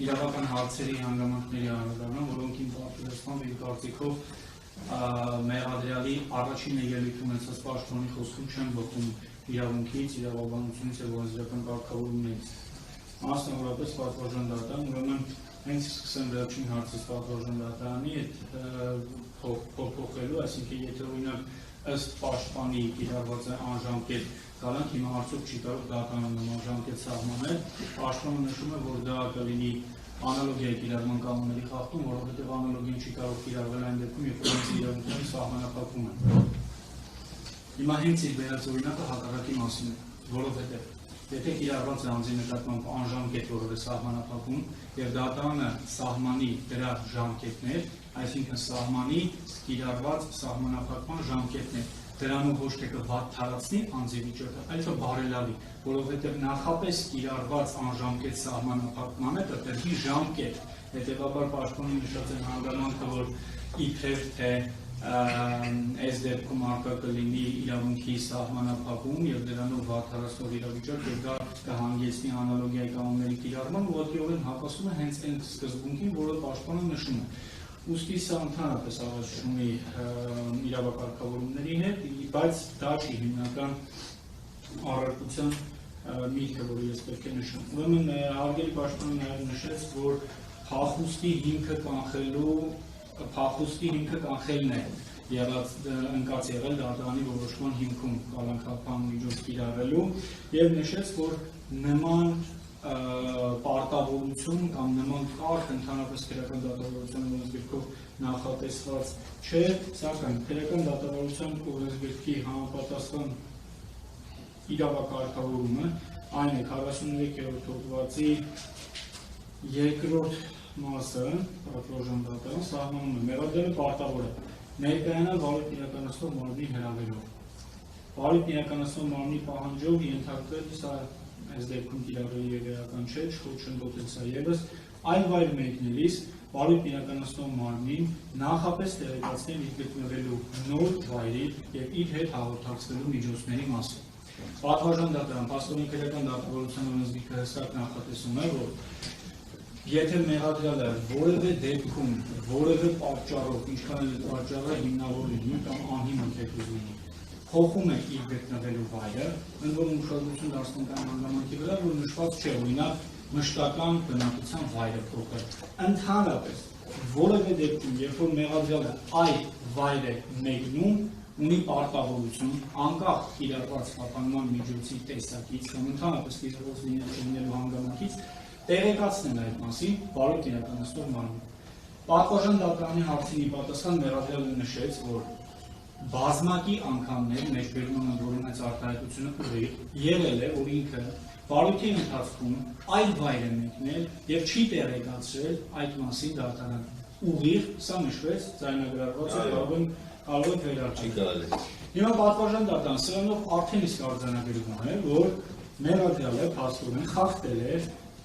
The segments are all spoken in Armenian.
իրավական հարցերի հանգամանքների անդրադառնամ, որոնք իմ պատկերացմամբ իմ կարծիքով մեղադրյալի առաջին ելույթ ունեցած պաշտպանի խոսքում չեն բխում իրավունքից, իրավաբանությունից եւ օրենսդրական կարգավորումներից։ Մասնավորապես պատվարժան դատարան, ուրեմն հենց սկսեմ վերջին հարցից պատվարժան դատարանի այդ փոփոխելու, այսինքն եթե օրինակ ըստ պաշտպանի կիրառված է անժամկետ գալանք, հիմա արդյոք չի կարող դատարանը անժամկետ սահմանել, պաշտպանը նշում է, որ դա կլինի անալոգիայի կիրառման կանոնների խախտում, որովհետև անալոգիան չի կարող կիրառվել այն դեպքում, երբ որ իրավունքների սահմանափակվում են։ Հիմա հենց իր վերած օրինակը հակառակի մասին է, որովհետև եթե կիրառված է անձի նկատմամբ անժամկետ որևէ սահմանափակում եւ դատարանը սահմանի դրա ժամկետներ, այսինքն սահմանի կիրառված սահմանափակման ժամկետներ, դրանով ոչ թե կվատ թարացնի անձի վիճակը, այլ կբարելավի, որովհետև նախապես կիրառված անժամկետ սահմանափակմանը կտրվի ժամկետ, հետևաբար պաշտպանի նշած են հանգամանքը, որ իբրև թե այս դեպքում արկա կլինի իրավունքի սահմանափակում եւ դրանով վատթարացնող իրավիճակ եւ դա կհանգեցնի անալոգիայի կանոնների կիրառման, ուղղակիորեն հակասում է հենց այն սկզբունքին, որը պաշտպանը նշում է։ Ուստի սա ընդհանրապես ավազում է իրավակարգավորումների հետ, բայց դա չի հիմնական առարկության միտքը, որը ես պետք է նշեմ։ Ուրեմն հարգելի պաշտպանը նաեւ նշեց, որ փախուստի հիմքը կանխելն է ընկած եղել դատարանի որոշման հիմքում կալանքափան միջոց կիրառելու եւ նշեց, որ նման պարտավորություն կամ նման կարգ ընդհանրապես քրեական դատավարության օրենսգրքով նախատեսված չէ, սակայն քրեական դատավարության օրենսգրքի համապատասխան իրավակարգավորումը այն է 43-րդ հոդվածի երկրորդ մասը, պատվարժան դատարան սահմանում է մեղադրյալը պարտավոր է ներկայանալ վարույթ իրականացնող մարմնի հրավերով։ Վարույթ իրականացնող մարմնի պահանջով ենթարկվել սա այս դեպքում կիրառելի եւ էական չէ, չխոչընդոտել սա եւս, այլ վայր մեկնելիս վարույթ իրականացնող մարմնին նախապես տեղեկացնել իր գտնվելու նոր վայրի եւ իր հետ հաղորդակցվելու միջոցների մասին։ Պատվարժան դատարան, փաստորեն քրեական դատավարության օրենսգիրքը հստակ նախատեսում է, որ եթե մեղադրյալը որևէ դեպքում, որևէ պատճառով, ինչքան էլ պատճառը հիմնավոր լինի կամ անհիմն լինի, փոխում է իր գտնվելու վայրը, ընդ որում ուշադրություն դարձնենք այն հանգամանքի վրա, որ նշված չէ, օրինակ մշտական բնակության վայրը փոխել։ Ընդհանրապես, որևէ դեպքում, երբ որ մեղադրյալը այդ վայր է մեկնում, ունի պարտավորություն, անկախ կիրառված ապահովման միջոցի տեսակից կամ ընդհանրապես կիրառված լինելու հանգամանքից տեղեկացնել այդ մասին վարույթ իրականացնող մարմնին։ Պատվարժան դատարանի հարցին ի պատասխան մեղադրյալը նշեց, որ բազմակի անգամներ մեջբերման որոնց արտահայտությունը ուղիղ եղել է, որ ինքը վարույթի ընթացքում այլ վայր է մեկնել եւ չի տեղեկացրել այդ մասին դատարան։ Ուղիղ սա նշվեց ձայնագրառված է կարող է վերարտել։ Հիմա պատվարժան դատարան սրանով արդեն իսկ արձանագրվում է, որ մեղադրյալը փաստորեն խախտել է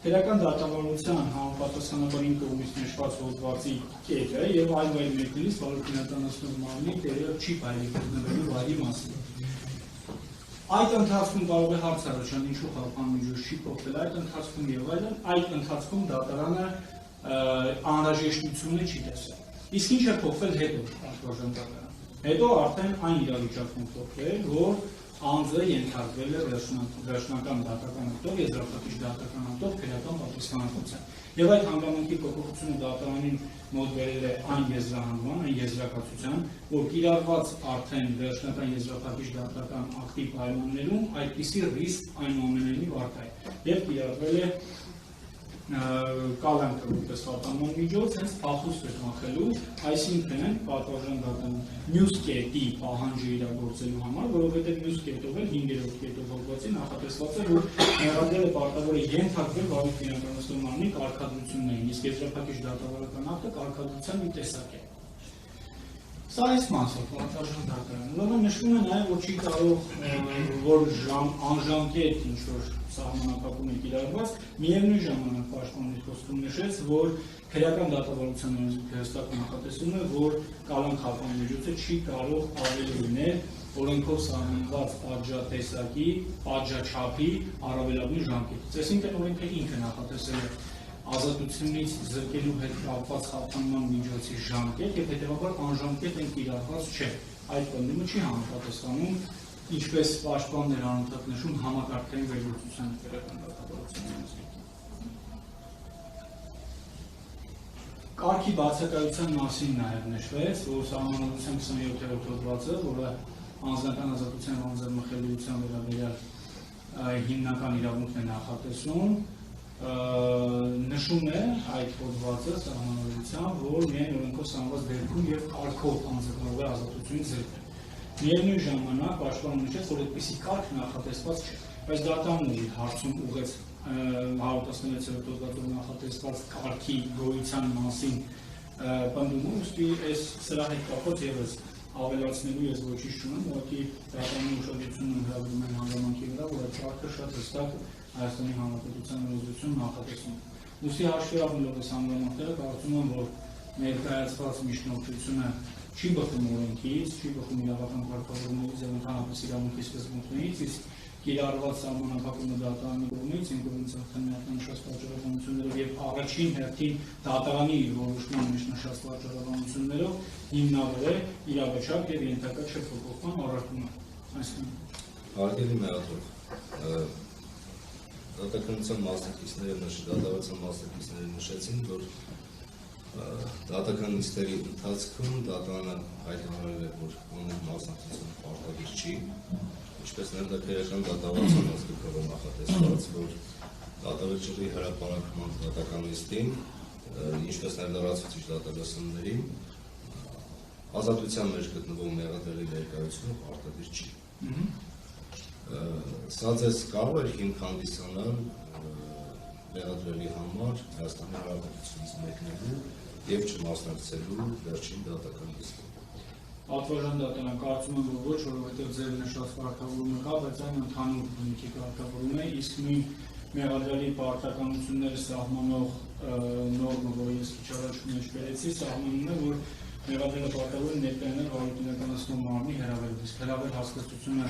քրեական դատավարության համապատասխանաբար իմ կողմից նշված հոդվածի կետը եւ այլ վայր մեկնելիս վարույթ իրականացնող մարմնի տեղյակ չի վայրի գտնվելու վայրի մասին։ Այդ ընթացքում կարող է հարց առաջանալ, ինչու խափան միջոց չի փոխվել այդ ընթացքում եւ այլն, այդ ընթացքում դատարանը անհրաժեշտությունը չի տեսել։ Իսկ ինչ է փոխվել հետո պատվարժան դատարան։ Հետո արդեն այն իրավիճակում փոխվել, որ անձը ենթարկվել է վերջնական դատական ակտով, եզրափակիչ դատական ակտով քրեական պատասխանատվության։ Եվ այդ հանգամանքի փոփոխությունը դատարանին մոտ բերել է այն եզրահանգման, այն եզրակացության, որ կիրառված արդեն վերջնական եզրափակիչ դատական ակտի պայմաններում այդպիսի ռիսկ այնուամենայնիվ առկա է։ Եվ կիրառվել է կալանքը որպես խափանման միջոց, հենց փախուստը կանխելու, այսինքն պատվարժան դատարան մյուս կետի պահանջը իրագործելու համար, որովհետև մյուս կետով էլ 5-րդ կետով հոդվածի նախատեսված է, որ մեղադրյալը պարտավոր է ենթարկվել վարույթ իրականացնող մարմնի կարգադրություններին, իսկ եզրափակիչ դատավարական ակտը կարգադրության մի տեսակ է։ Սա այս մասով պատվարժան դատարան։ Ուրեմն նշվում է նաև, որ չի կարող, որ անժամկետ ինչ-որ սահմանափակում է կիրառված, միևնույն ժամանակ պաշտպանի խոսքում նշեց, որ քրեական դատավարության օրենսգիրքը հստակ նախատեսում է, որ կալանքափան միջոցը չի կարող ավելի լինել օրենքով սահմանված պատժատեսակի, պատժաչափի առավելագույն ժամկետից։ Այսինքն օրենքը ինքը նախատեսել է ազատությունից զրկելու հետ կապված խափանման միջոցի ժամկետ եւ հետեւաբար անժամկետ են կիրառված չէ։ Այդ պնդումը չի համապատասխանում, ինչպես պաշտպանն էր անընդհատ նշում համակարգային վերլուծության քրեական դատավորությունից։ Կարգի բացակայության մասին նաև նշվեց, որ Սահմանադրության 27-րդ հոդվածը, որը անձնական ազատության անձնամխելիության վերաբերյալ հիմնական իրավունքն է նախատեսում, նշում է այդ հոդվածը Սահմանադրությամբ, որ միայն օրենքով սահմանված դեպքում եւ կարգով անձը կարող է ազատությունից զրկել։ Միևնույն ժամանակ պաշտպանը նշեց, որ այդպիսի կարգ նախատեսված չէ, բայց դատանն իր հարցում ուղղեց 116-րդ հոդվածում նախատեսված կարգի գոյության մասին պնդումը, ուստի սրա հետ կապված ևս ավելացնելու ես ոչինչ չունեմ, ուղղակի դատանի ուշադրությունը հրավիրում են հանգամանքի վրա, որ այդ կարգը շատ հստակ Հայաստանի Հանրապետության օրենսդրություն նախատեսում։ Ուստի հաշվի առնելով այս հանգամանքները, կարծում եմ, որ ներկայացված միջնորդությունը չի բխում օրենքից, չի բխում իրավական կարգավորումներից եւ ընդհանրապես իրավունքի սկզբունքներից, իսկ կիրառված սահմանափակումը դատարանի կողմից, ինքնուրույն ծախսանշած պատճառաբանություններով եւ առաջին հերթին դատարանի որոշման մեջ նշած պատճառաբանություններով հիմնավոր է իրավաչափ եւ ենթակա չփոփոխման առարկումը։ Այսինքն Հարգելի մեղադրող, դատականության մասնակիցները դատավարության մասնակիցները նշեցին, որ դատական նիստերի ընթացքում դատանը հայտարարել է, որ ունի մասնակցություն պարտադիր չի, ինչպես ներդրական դատավարության ազգակով նախատեսված, որ դատավարչի հրապարակման դատական նիստին, ինչպես ներդրացուցիչ դատասաններին, ազատության մեջ գտնվող մեղադրելի ներկայությունը պարտադիր չի։ Սա ձեզ կարող էր հիմք հանդիսանալ մեղադրելի համար Հայաստանի Հանրապետությունից մեկնելու եւ չմասնակցելու վերջին դատական նիստին։ Պատվաժան դատարան կարծում եմ, որ ոչ, որովհետեւ ձեր նշած կարգավորումը կա, բայց այն ընդհանուր բնույթի կարգավորում է, իսկ նույն մեղադրելի պարտականությունները սահմանող նորմը, որ ես քիչ առաջ մեջ բերեցի, սահմանում է, որ մեղադրելը պարտավոր է ներկայանալ վարույթ իրականացնող մարմնի հրավերով, իսկ հրավեր հասկացությունը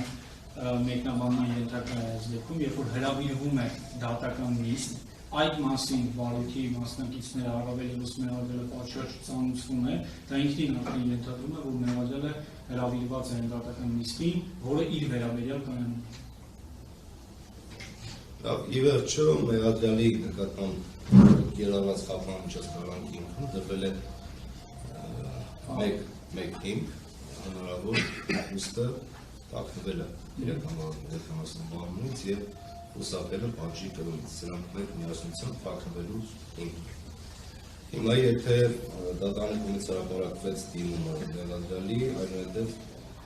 մեկնաբանման ենթակա է այս դեպքում, երբ որ հրավիրվում է դատական նիստ, այդ մասին վարույթի մասնակիցները առավել ևս մեղադրելը պատշաճ ծանուցվում է, դա ինքնին արդեն ենթադրում է, որ մեղադրելը հրավիրված է դատական նիստին, որը իր վերաբերյալ կայանում է։ Ի վերջո մեղադրելի նկատմամբ կիրառված խափան միջազգարանքի ինքնում դրվել է մեկ հիմք, հնարավոր ուստը տակնվել է իրականացնող մարմնից եւ ուսապելը պատժի կրումից, սրանք մեկ միասնությամբ տակնվելու հիմք։ Հիմա եթե դատարանի կողմից հրապարակվեց դիմումը մեղադրելի, այնուհետև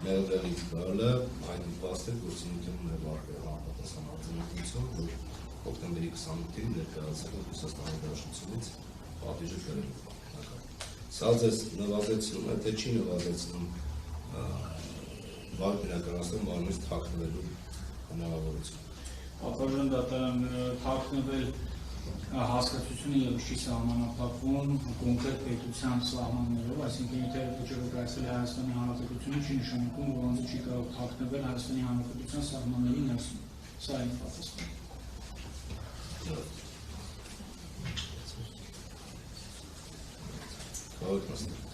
մեղադրելի գալը այն նպաստ է գործունեություն ներվարկել համապատասխան արձանագրություն, որ հոկտեմբերի 28-ին ներկայացել է Ռուսաստանի Դաշնությունից պատիժը կրելու։ Սա ձեզ նվազեցնում է, թե չի նվազեցնում վարույթ իրականացնող մարմնից թաքնվելու հնարավորություն։ Պատվաժան դատարան թաքնվել հասկացությունը ևս չի սահմանափակվում կոնկրետ պետության սահմաններով, այսինքն եթե վճռը կայացել է Հայաստանի Հանրապետությունը, չի նշանակում, որ անձը չի կարող թաքնվել Հայաստանի Հանրապետության սահմանների ներսում։ Սա այն պատասխանը։ Կարող եք նստել։